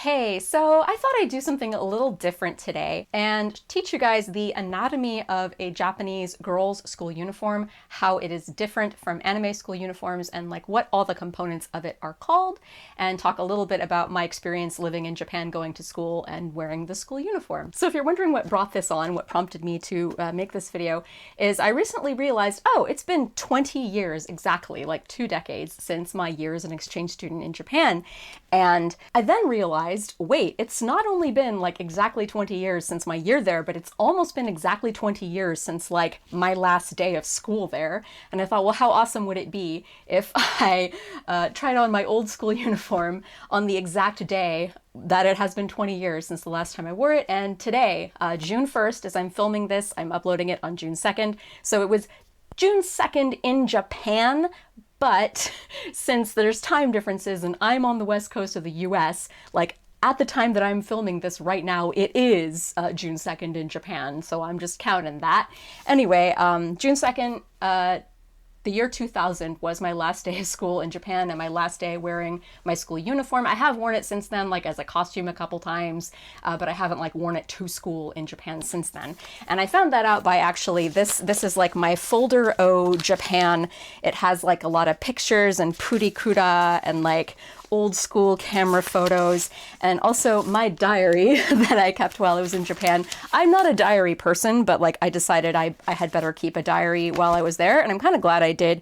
Hey, so I thought I'd do something a little different today and teach you guys the anatomy of a Japanese girls' school uniform, how it is different from anime school uniforms, and like what all the components of it are called, and talk a little bit about my experience living in Japan, going to school and wearing the school uniform. So if you're wondering what brought this on, what prompted me to make this video, is I recently realized, oh, it's been 20 years exactly, like 2 decades, since my year as an exchange student in Japan. And I then realized, wait, it's not only been like exactly 20 years since my year there, but it's almost been exactly 20 years since like my last day of school there. And I thought, well, how awesome would it be if I tried on my old school uniform on the exact day that it has been 20 years since the last time I wore it. And today, June 1st, as I'm filming this, I'm uploading it on June 2nd. So it was June 2nd in Japan. But since there's time differences and I'm on the west coast of the US, like at the time that I'm filming this right now, it is June 2nd in Japan. So I'm just counting that. Anyway, June 2nd, the year 2000 was my last day of school in Japan and my last day wearing my school uniform. I have worn it since then, like as a costume a couple times, but I haven't like worn it to school in Japan since then. And I found that out by actually, this is like my folder O Japan. It has like a lot of pictures and purikura and like old school camera photos, and also my diary that I kept while I was in Japan. I'm not a diary person, but like I decided I had better keep a diary while I was there, and I'm kind of glad I did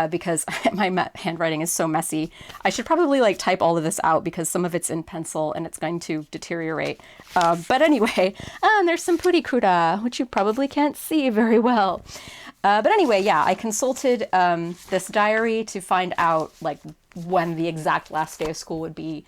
because my handwriting is so messy. I should probably like type all of this out because some of it's in pencil and it's going to deteriorate. But anyway, and there's some purikura, which you probably can't see very well. But anyway, yeah, I consulted this diary to find out like when the exact last day of school would be,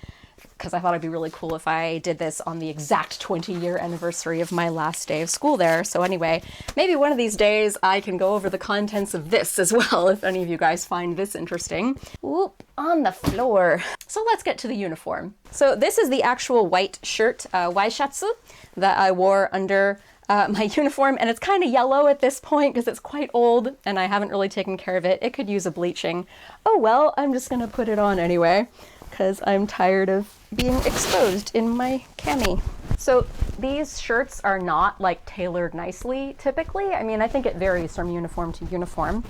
because I thought it'd be really cool if I did this on the exact 20-year anniversary of my last day of school there. So anyway, maybe one of these days I can go over the contents of this as well, if any of you guys find this interesting. Whoop, on the floor. So let's get to the uniform. So this is the actual white shirt, waishatsu, that I wore under my uniform, and it's kind of yellow at this point because it's quite old and I haven't really taken care of it. It could use a bleaching. Oh well, I'm just gonna put it on anyway because I'm tired of being exposed in my cami. So these shirts are not like tailored nicely typically. I mean, I think it varies from uniform to uniform.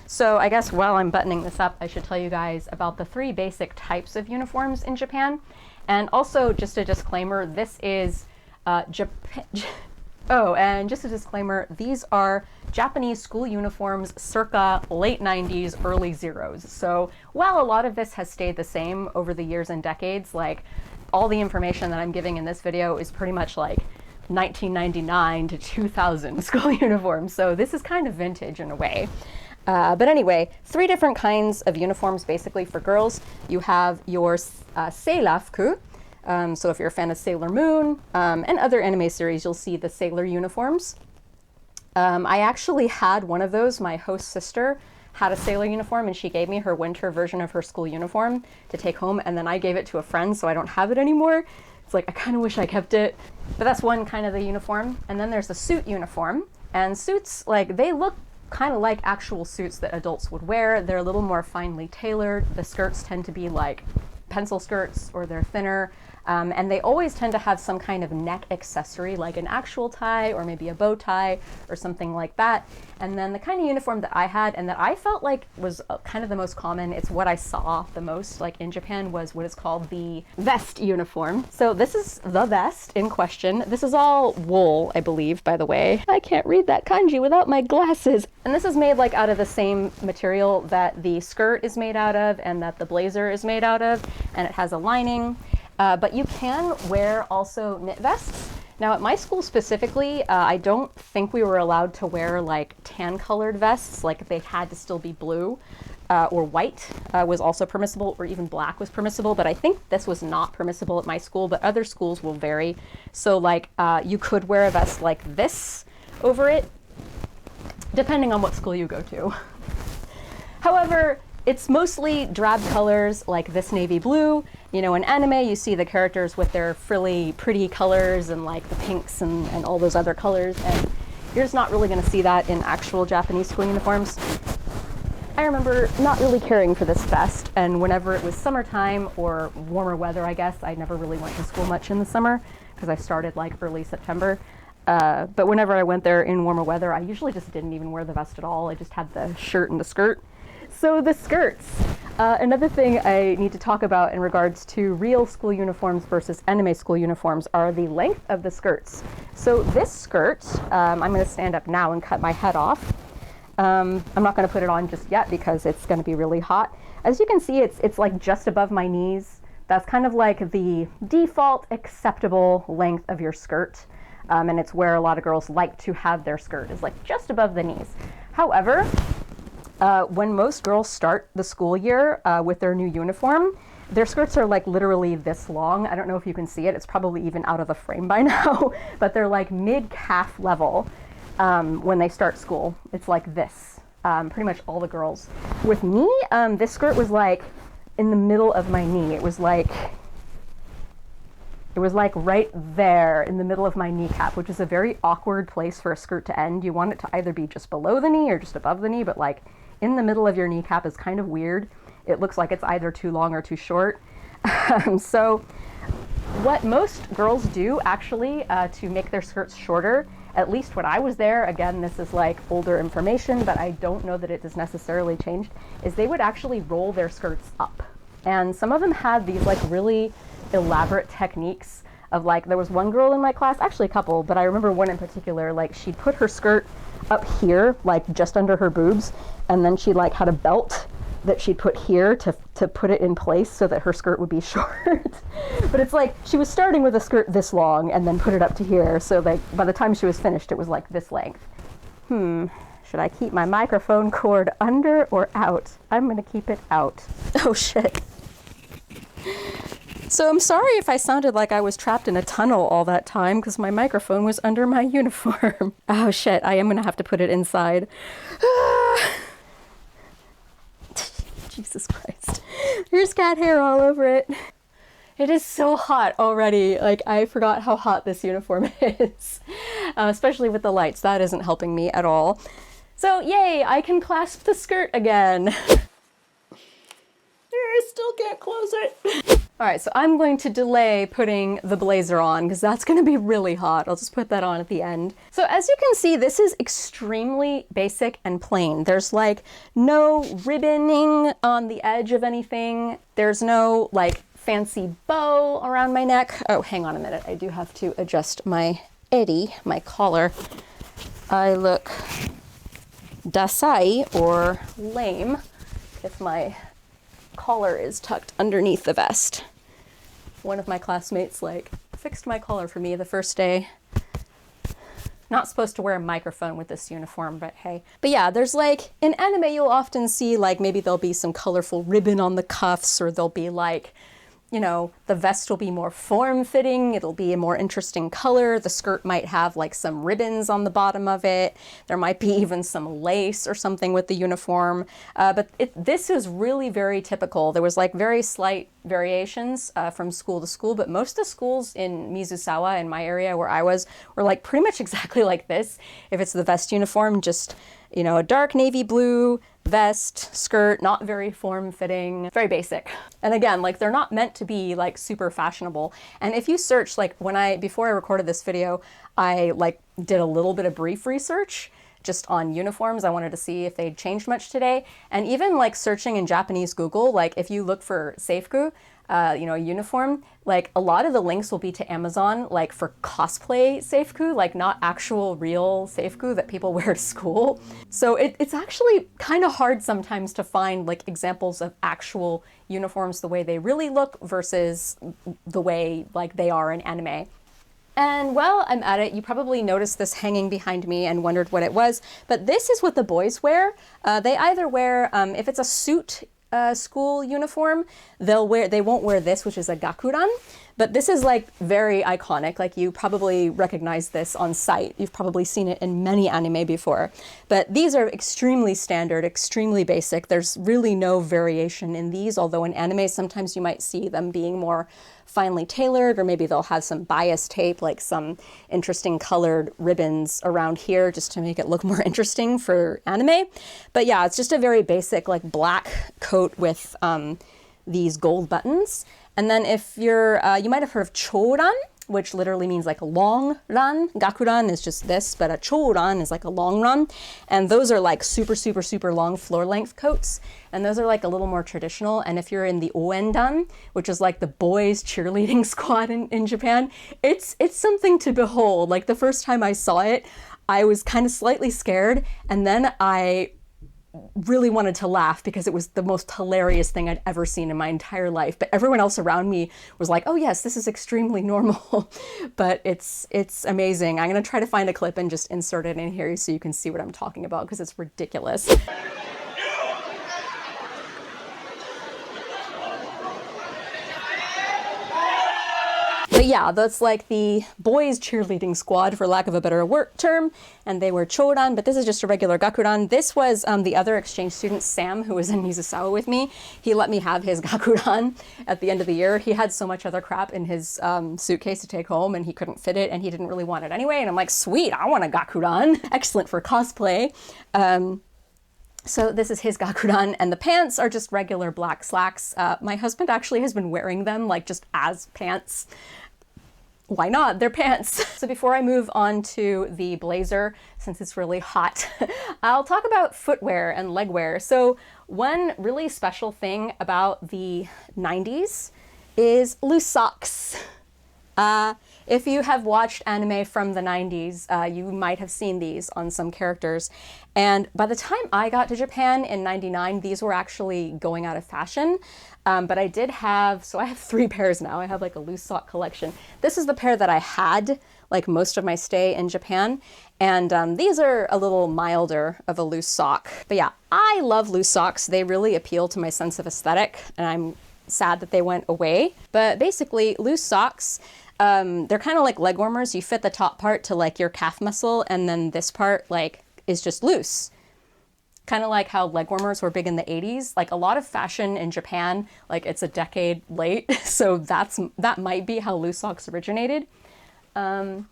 So I guess while I'm buttoning this up, I should tell you guys about the 3 basic types of uniforms in Japan. And also just a disclaimer, this is Japan. Oh, and just a disclaimer, these are Japanese school uniforms circa late 90s, early zeros. So while a lot of this has stayed the same over the years and decades, like all the information that I'm giving in this video is pretty much like 1999 to 2000 school uniforms. So this is kind of vintage in a way. But anyway, 3 different kinds of uniforms basically for girls. You have your seirafuku. So if you're a fan of Sailor Moon and other anime series, you'll see the sailor uniforms. I actually had one of those. My host sister had a sailor uniform and she gave me her winter version of her school uniform to take home, and then I gave it to a friend, so I don't have it anymore. It's like, I kind of wish I kept it. But that's one kind of the uniform. And then there's the suit uniform. And suits, like, they look kind of like actual suits that adults would wear. They're a little more finely tailored. The skirts tend to be like pencil skirts or they're thinner. And they always tend to have some kind of neck accessory, like an actual tie or maybe a bow tie or something like that. And then the kind of uniform that I had and that I felt like was kind of the most common, it's what I saw the most like in Japan, was what is called the vest uniform. So this is the vest in question. This is all wool, I believe, by the way. I can't read that kanji without my glasses. And this is made like out of the same material that the skirt is made out of and that the blazer is made out of, and it has a lining. But you can wear also knit vests. Now at my school specifically, I don't think we were allowed to wear like tan colored vests, like they had to still be blue, or white was also permissible, or even black was permissible, but I think this was not permissible at my school, but other schools will vary. So like you could wear a vest like this over it, depending on what school you go to. However, it's mostly drab colors like this navy blue. You know, in anime, you see the characters with their frilly, pretty colors and like the pinks and all those other colors. And you're just not really going to see that in actual Japanese school uniforms. I remember not really caring for this fest, and whenever it was summertime or warmer weather, I guess, I never really went to school much in the summer because I started like early September. But whenever I went there in warmer weather, I usually just didn't even wear the vest at all. I just had the shirt and the skirt. So the skirts. Another thing I need to talk about in regards to real school uniforms versus anime school uniforms are the length of the skirts. So this skirt, I'm going to stand up now and cut my head off. I'm not going to put it on just yet because it's going to be really hot. As you can see, it's like just above my knees. That's kind of like the default acceptable length of your skirt. And it's where a lot of girls like to have their skirt, is like just above the knees. However, when most girls start the school year with their new uniform, their skirts are like literally this long. I don't know if you can see it. It's probably even out of the frame by now, but they're like mid-calf level when they start school. It's like this, pretty much all the girls. With me, this skirt was like in the middle of my knee. It was like right there in the middle of my kneecap, which is a very awkward place for a skirt to end. You want it to either be just below the knee or just above the knee, but like in the middle of your kneecap is kind of weird. It looks like it's either too long or too short. So what most girls do actually to make their skirts shorter, at least when I was there, again, this is like older information, but I don't know that it has necessarily changed, is they would actually roll their skirts up. And some of them had these like really elaborate techniques of like, there was one girl in my class, actually a couple, but I remember one in particular, like she'd put her skirt up here, like just under her boobs, and then she like had a belt that she'd put here to put it in place so that her skirt would be short. But it's like she was starting with a skirt this long and then put it up to here, so like by the time she was finished it was like this length. Should I keep my microphone cord under or out? I'm gonna keep it out. Oh shit. So I'm sorry if I sounded like I was trapped in a tunnel all that time because my microphone was under my uniform. Oh shit, I am gonna have to put it inside. Jesus Christ. There's cat hair all over it. It is so hot already. Like, I forgot how hot this uniform is. Especially with the lights. That isn't helping me at all. So, yay, I can clasp the skirt again. I still can't close it. Alright, so I'm going to delay putting the blazer on because that's going to be really hot. I'll just put that on at the end. So as you can see, this is extremely basic and plain. There's like no ribboning on the edge of anything. There's no like fancy bow around my neck. Oh, hang on a minute. I do have to adjust my eri, my collar. I look dasai, or lame, if my collar is tucked underneath the vest. One of my classmates like fixed my collar for me the first day. Not supposed to wear a microphone with this uniform, but hey. But yeah, there's like, in anime you'll often see like maybe there'll be some colorful ribbon on the cuffs, or there'll be like, you know, the vest will be more form-fitting, it'll be a more interesting color, the skirt might have like some ribbons on the bottom of it, there might be even some lace or something with the uniform, but this is really very typical. There was like very slight variations from school to school, but most of the schools in Mizusawa, in my area where I was, were like pretty much exactly like this. If it's the vest uniform, just, you know, a dark navy blue vest, skirt, not very form-fitting, very basic. And again, like they're not meant to be like super fashionable. And if you search, like before I recorded this video, I like did a little bit of brief research just on uniforms. I wanted to see if they'd changed much today. And even like searching in Japanese Google, like if you look for seifuku, you know, uniform, like a lot of the links will be to Amazon, like for cosplay seifuku, like not actual real seifuku that people wear to school. So it's actually kind of hard sometimes to find like examples of actual uniforms the way they really look versus the way like they are in anime. And while I'm at it, you probably noticed this hanging behind me and wondered what it was, but this is what the boys wear. They either wear, if it's a suit school uniform, they won't wear this, which is a gakuran, But this is like very iconic. Like you probably recognize this on sight. You've probably seen it in many anime before. But these are extremely standard, extremely basic. There's really no variation in these, although in anime sometimes you might see them being more finely tailored, or maybe they'll have some bias tape, like some interesting colored ribbons around here just to make it look more interesting for anime. But yeah, it's just a very basic like black coat with these gold buttons. And then if you're, you might have heard of choran, which literally means like a long run. Gakuran is just this, but a choran is like a long run. And those are like super, super, super long floor length coats. And those are like a little more traditional. And if you're in the oendan, which is like the boys cheerleading squad in Japan, it's something to behold. Like the first time I saw it, I was kind of slightly scared. And then I really wanted to laugh because it was the most hilarious thing I'd ever seen in my entire life. But everyone else around me was like, oh yes, this is extremely normal. But it's amazing. I'm going to try to find a clip and just insert it in here so you can see what I'm talking about because it's ridiculous. But yeah, that's like the boys cheerleading squad, for lack of a better term, and they were choran, but this is just a regular gakuran. This was the other exchange student, Sam, who was in Mizusawa with me. He let me have his gakuran at the end of the year. He had so much other crap in his suitcase to take home, and he couldn't fit it, and he didn't really want it anyway. And I'm like, sweet, I want a gakuran. Excellent for cosplay. So this is his gakuran, and the pants are just regular black slacks. My husband actually has been wearing them like just as pants. Why not? They're pants. So before I move on to the blazer, since it's really hot, I'll talk about footwear and legwear. So one really special thing about the 90s is loose socks. If you have watched anime from the 90s, you might have seen these on some characters. And by the time I got to Japan in 99, these were actually going out of fashion. But I did have, so I have 3 pairs now. I have like a loose sock collection. This is the pair that I had like most of my stay in Japan. And these are a little milder of a loose sock. But yeah, I love loose socks. They really appeal to my sense of aesthetic, and I'm sad that they went away. But basically, loose socks, they're kind of like leg warmers. You fit the top part to like your calf muscle, and then this part like is just loose. Kind of like how leg warmers were big in the 80s. Like a lot of fashion in Japan, like it's a decade late. So that might be how loose socks originated. And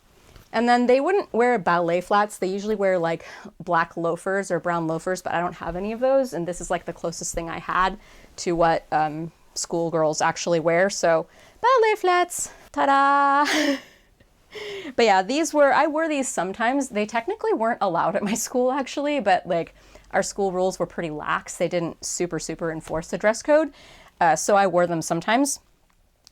then they wouldn't wear ballet flats. They usually wear like black loafers or brown loafers, but I don't have any of those. And this is like the closest thing I had to what schoolgirls actually wear. So ballet flats, ta-da! But yeah, I wore these sometimes. They technically weren't allowed at my school actually, but like our school rules were pretty lax. They didn't super enforce the dress code. So I wore them sometimes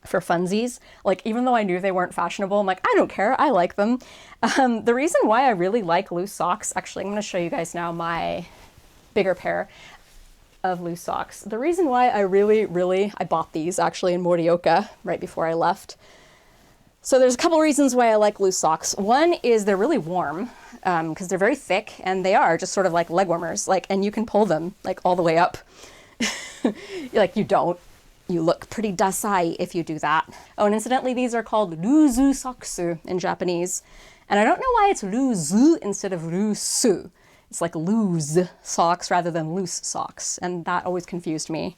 for funsies. Like even though I knew they weren't fashionable, I'm like, I don't care, I like them. The reason why I really like loose socks, actually I'm gonna show you guys now my bigger pair of loose socks. The reason why I bought these actually in Morioka right before I left. So there's a couple reasons why I like loose socks. One is they're really warm because they're very thick, and they are just sort of like leg warmers, like, and you can pull them like all the way up. Like you look pretty dasai if you do that. Oh, and incidentally, these are called ruzu soksu in Japanese. And I don't know why it's ruzu instead of rusu. It's like loose socks rather than loose socks, and that always confused me.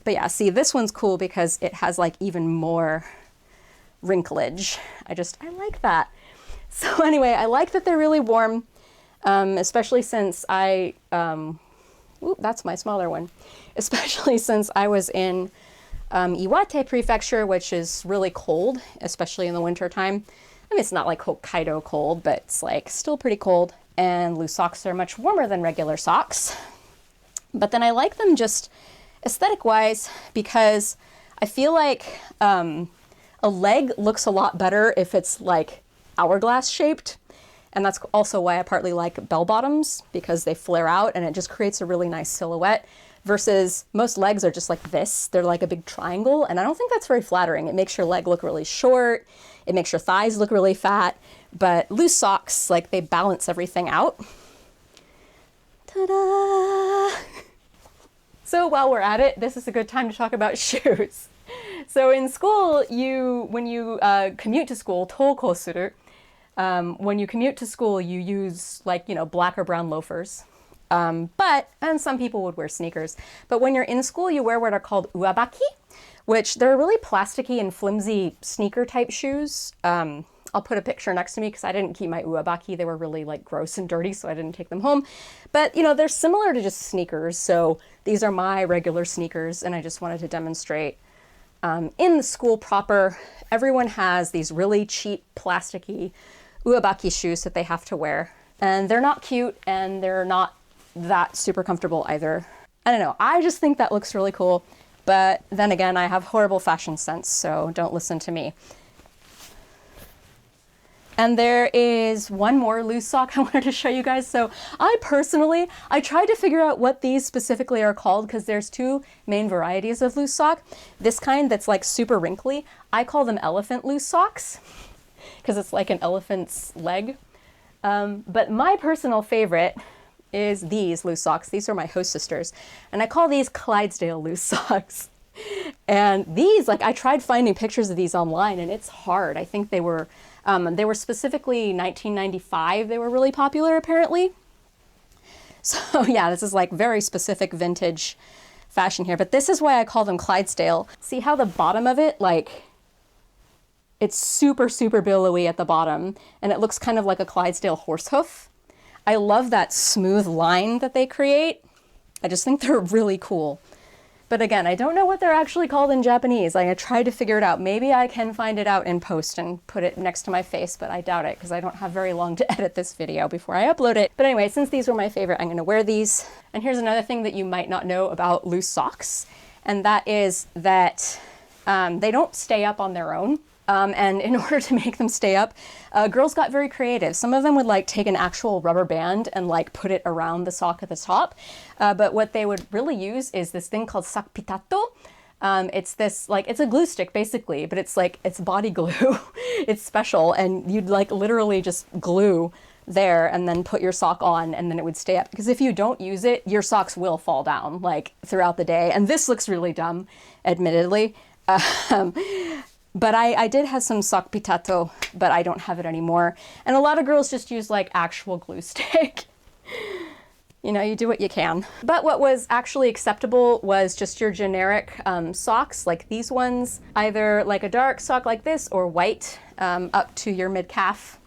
But yeah, see, this one's cool because it has like even more wrinklage. I like that. So anyway, I like that they're really warm, especially since that's my smaller one. Especially since I was in Iwate Prefecture, which is really cold, especially in the winter time. I mean, it's not like Hokkaido cold, but it's like still pretty cold. And loose socks are much warmer than regular socks. But then I like them just aesthetic-wise because I feel like a leg looks a lot better if it's like hourglass shaped. And that's also why I partly like bell bottoms, because they flare out and it just creates a really nice silhouette, versus most legs are just like this. They're like a big triangle, and I don't think that's very flattering. It makes your leg look really short. It makes your thighs look really fat. But loose socks, like, they balance everything out. Ta-da! So while we're at it, this is a good time to talk about shoes. So in school, when you commute to school, toukosuru, when you commute to school, you use like, black or brown loafers. And some people would wear sneakers. But when you're in school, you wear what are called uabaki, which they're really plasticky and flimsy sneaker type shoes. I'll put a picture next to me because I didn't keep my uabaki. They were really like gross and dirty, so I didn't take them home. But they're similar to just sneakers. So these are my regular sneakers, and I just wanted to demonstrate. In the school proper, everyone has these really cheap plasticky uabaki shoes that they have to wear. And they're not cute, and they're not that super comfortable either. I don't know. I just think that looks really cool. But then again, I have horrible fashion sense, so don't listen to me. And there is one more loose sock I wanted to show you guys. So I tried to figure out what these specifically are called because there's two main varieties of loose sock. This kind that's like super wrinkly, I call them elephant loose socks because it's like an elephant's leg. But my personal favorite is these loose socks. These are my host sisters. And I call these Clydesdale loose socks. And these, like, I tried finding pictures of these online and it's hard. I think they were specifically 1995. They were really popular apparently. So yeah, this is like very specific vintage fashion here. But this is why I call them Clydesdale. See how the bottom of it, like, it's super, super billowy at the bottom. And it looks kind of like a Clydesdale horse hoof. I love that smooth line that they create. I just think they're really cool. But again, I don't know what they're actually called in Japanese. I tried to figure it out. Maybe I can find it out in post and put it next to my face, but I doubt it because I don't have very long to edit this video before I upload it. But anyway, since these were my favorite, I'm going to wear these. And here's another thing that you might not know about loose socks, and that is that they don't stay up on their own. And in order to make them stay up, girls got very creative. Some of them would like take an actual rubber band and like put it around the sock at the top. But what they would really use is this thing called sakpitato. It's this, like, it's a glue stick basically, but it's like, it's body glue. It's special, and you'd like literally just glue there and then put your sock on and then it would stay up. Because if you don't use it, your socks will fall down like throughout the day. And this looks really dumb, admittedly. But I did have some sock pitato, but I don't have it anymore. And a lot of girls just use like actual glue stick. You do what you can. But what was actually acceptable was just your generic socks, like these ones, either like a dark sock like this or white up to your mid-calf.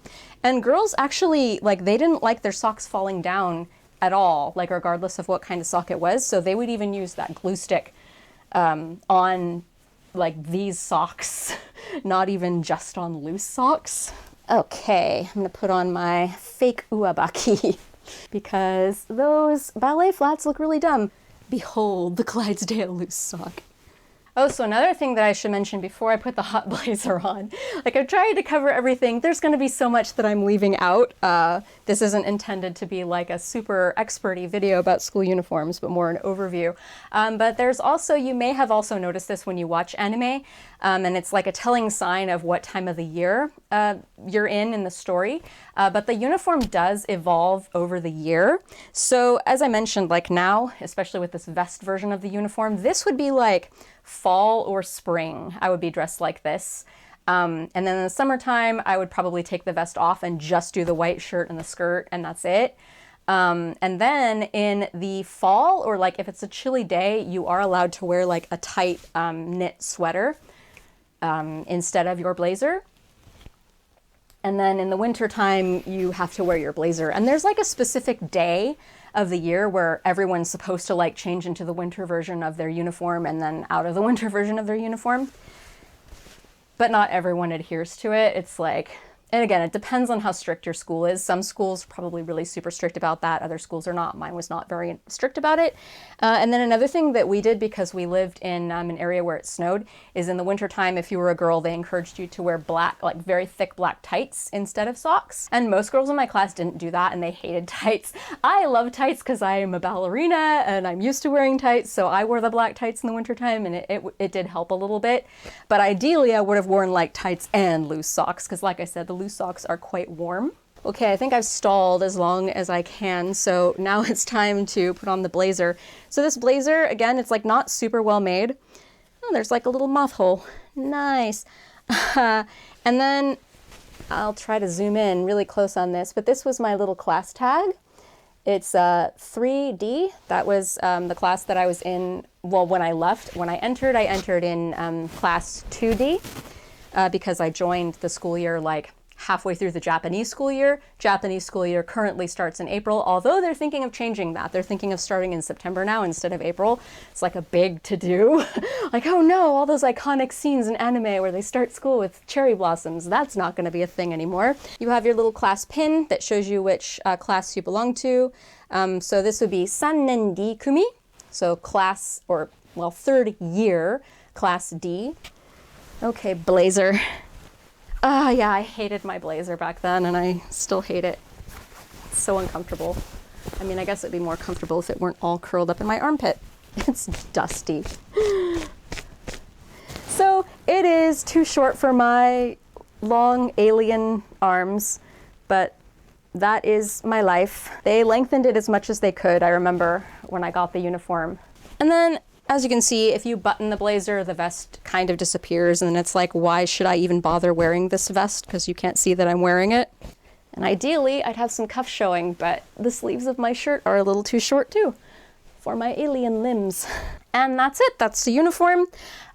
And girls actually, like, they didn't like their socks falling down at all, like regardless of what kind of sock it was. So they would even use that glue stick on like these socks, not even just on loose socks. Okay, I'm gonna put on my fake uabaki because those ballet flats look really dumb. Behold the Clydesdale loose sock. Oh, so another thing that I should mention before I put the hot blazer on, like I've tried to cover everything. There's going to be so much that I'm leaving out. This isn't intended to be like a super experty video about school uniforms, but more an overview. But there's also, you may have also noticed this when you watch anime, and it's like a telling sign of what time of the year you're in the story. But the uniform does evolve over the year. So as I mentioned, like now, especially with this vest version of the uniform, this would be like fall or spring. I would be dressed like this. And then in the summertime, I would probably take the vest off and just do the white shirt and the skirt, and that's it. And then in the fall, or like if it's a chilly day, you are allowed to wear like a tight knit sweater instead of your blazer. And then in the winter time, you have to wear your blazer. And there's like a specific day of the year where everyone's supposed to like change into the winter version of their uniform and then out of the winter version of their uniform. But not everyone adheres to it. It's like, and again, it depends on how strict your school is. Some schools are probably really super strict about that. Other schools are not. Mine was not very strict about it. And then another thing that we did, because we lived in an area where it snowed, is in the wintertime, if you were a girl, they encouraged you to wear black, like very thick black tights instead of socks. And most girls in my class didn't do that, and they hated tights. I love tights because I am a ballerina and I'm used to wearing tights, so I wore the black tights in the wintertime, and it did help a little bit. But ideally, I would have worn like tights and loose socks, because like I said, the loose socks are quite warm. Okay, I think I've stalled as long as I can, so now it's time to put on the blazer. So this blazer, again, it's like not super well made. Oh, there's like a little moth hole. Nice. And then I'll try to zoom in really close on this, but this was my little class tag. It's 3D. That was the class that I was in, well, when I left. When I entered in class 2D because I joined the school year like halfway through the Japanese school year. Japanese school year currently starts in April, although they're thinking of changing that. They're thinking of starting in September now instead of April. It's like a big to-do. Like, oh no, all those iconic scenes in anime where they start school with cherry blossoms, that's not going to be a thing anymore. You have your little class pin that shows you which class you belong to. So this would be Sannen D Kumi, so class, or well, third year, class D. Okay, blazer. Yeah, I hated my blazer back then, and I still hate it. It's so uncomfortable. I mean, I guess it'd be more comfortable if it weren't all curled up in my armpit. It's dusty. So it is too short for my long alien arms, but that is my life. They lengthened it as much as they could, I remember, when I got the uniform. And then, as you can see, if you button the blazer, the vest kind of disappears, and it's like, why should I even bother wearing this vest? Because you can't see that I'm wearing it. And ideally, I'd have some cuffs showing, but the sleeves of my shirt are a little too short too, for my alien limbs. And that's it, that's the uniform.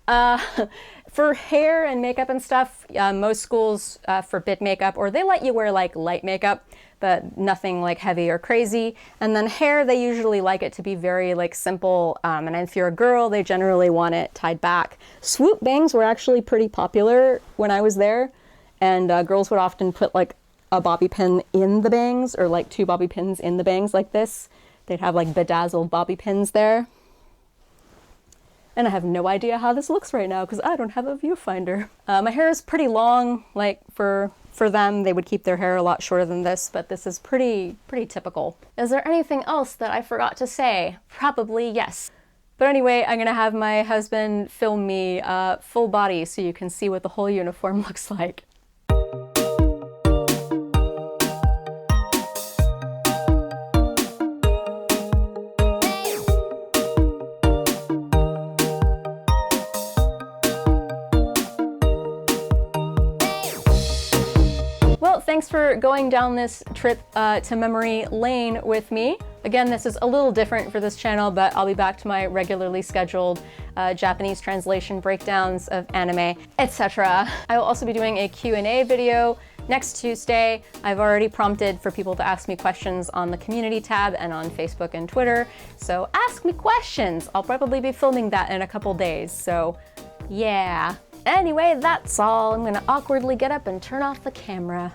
For hair and makeup and stuff, most schools forbid makeup, or they let you wear like light makeup, but nothing like heavy or crazy. And then hair, they usually like it to be very like simple. And if you're a girl, they generally want it tied back. Swoop bangs were actually pretty popular when I was there. And girls would often put like a bobby pin in the bangs, or like 2 bobby pins in the bangs like this. They'd have like bedazzled bobby pins there. And I have no idea how this looks right now because I don't have a viewfinder. My hair is pretty long, like for them, they would keep their hair a lot shorter than this, but this is pretty typical. Is there anything else that I forgot to say? Probably yes. But anyway, I'm gonna have my husband film me full body so you can see what the whole uniform looks like. Well, thanks for going down this trip to memory lane with me. Again, this is a little different for this channel, but I'll be back to my regularly scheduled Japanese translation breakdowns of anime, etc. I will also be doing a Q&A video next Tuesday. I've already prompted for people to ask me questions on the community tab and on Facebook and Twitter, so ask me questions. I'll probably be filming that in a couple days, so yeah. Anyway, that's all. I'm gonna awkwardly get up and turn off the camera.